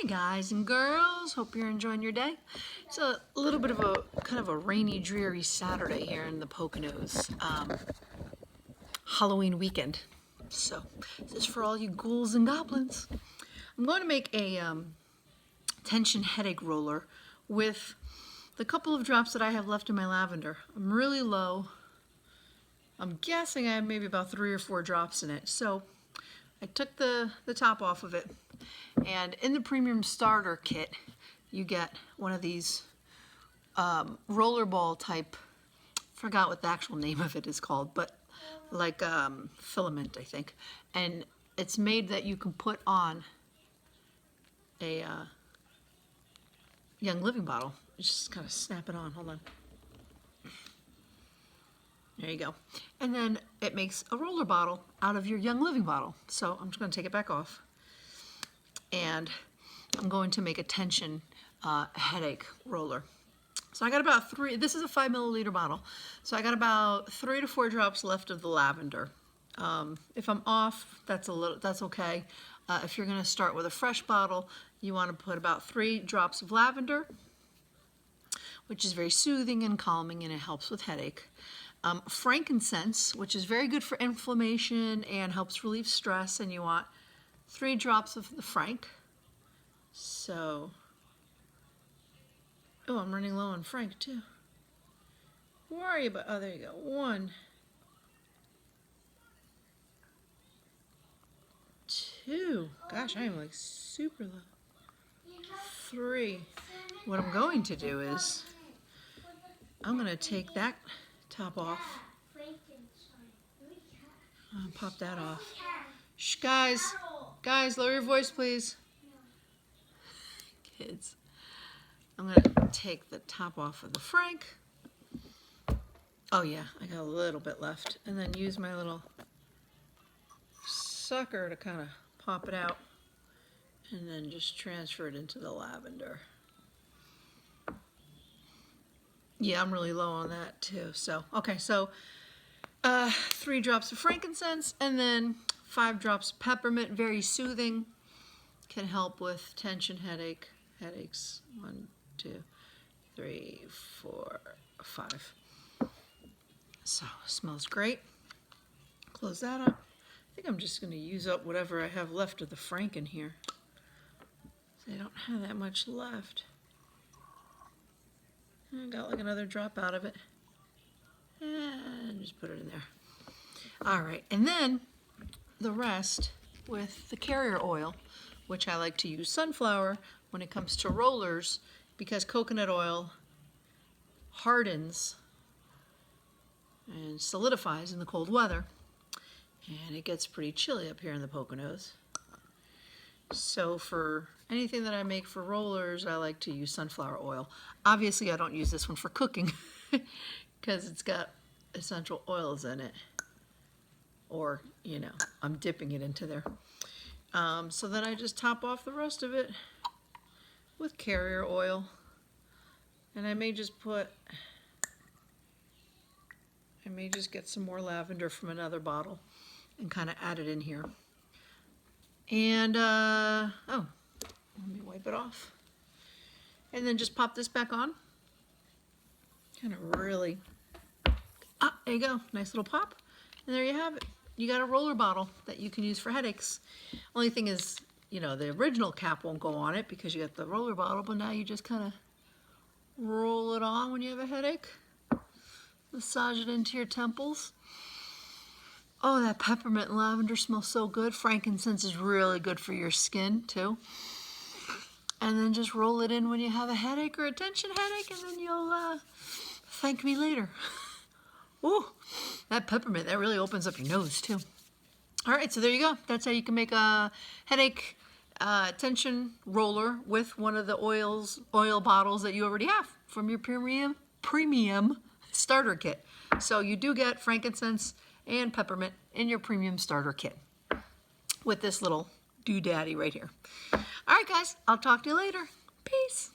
Hey guys and girls, hope you're enjoying your day. It's a little bit of a kind of a rainy, dreary Saturday here in the Poconos. Halloween weekend. So this is for all you ghouls and goblins. I'm going to make a tension headache roller with the couple of drops that I have left in my lavender. I'm really low. I'm guessing I have maybe about 3 or 4 drops in it. So I took the top off of it. And in the premium starter kit, you get one of these rollerball type, forgot what the actual name of it is called, but like filament, I think. And it's made that you can put on a Young Living bottle. Just kind of snap it on, hold on. There you go. And then it makes a roller bottle out of your Young Living bottle. So I'm just going to take it back off. And I'm going to make a tension headache roller. So I got about 3, this is a 5 milliliter bottle. So I got about 3 to 4 drops left of the lavender. If I'm off, that's okay. If you're gonna start with a fresh bottle, you wanna put about 3 drops of lavender, which is very soothing and calming and it helps with headache. Frankincense, which is very good for inflammation and helps relieve stress, and you want 3 drops of the frank. So, oh, I'm running low on frank too. Where are you? Oh, there you go. 1, 2. Gosh, I am like super low. 3. What I'm going to do is I'm going to take that top off. Pop that off. Shh, guys. Guys, lower your voice, please. Kids. I'm going to take the top off of the frank. Oh yeah, I got a little bit left. And then use my little sucker to kind of pop it out. And then just transfer it into the lavender. Yeah, I'm really low on that too. So, okay, so 3 drops of frankincense and then 5 drops of peppermint, very soothing, can help with tension headaches. 1, 2, 3, 4, 5. So, smells great. Close that up. I think I'm just going to use up whatever I have left of the frank in here. I don't have that much left. I got like another drop out of it. And just put it in there. All right, and then the rest with the carrier oil, which I like to use sunflower when it comes to rollers because coconut oil hardens and solidifies in the cold weather. And it gets pretty chilly up here in the Poconos. So for anything that I make for rollers, I like to use sunflower oil. Obviously, I don't use this one for cooking because it's got essential oils in it. Or, you know, I'm dipping it into there. So then I just top off the rest of it with carrier oil. And I may just get some more lavender from another bottle and kind of add it in here. And, oh, let me wipe it off. And then just pop this back on. Kind of really, there you go, nice little pop. And there you have it. You got a roller bottle that you can use for headaches. Only thing is, you know, the original cap won't go on it because you got the roller bottle, but now you just kind of roll it on when you have a headache. Massage it into your temples. Oh, that peppermint and lavender smells so good. Frankincense is really good for your skin, too. And then just roll it in when you have a headache or a tension headache, and then you'll thank me later. Ooh, that peppermint, that really opens up your nose, too. All right, so there you go. That's how you can make a headache tension roller with one of the oil bottles that you already have from your premium starter kit. So you do get frankincense and peppermint in your premium starter kit with this little doodaddy right here. All right, guys, I'll talk to you later. Peace.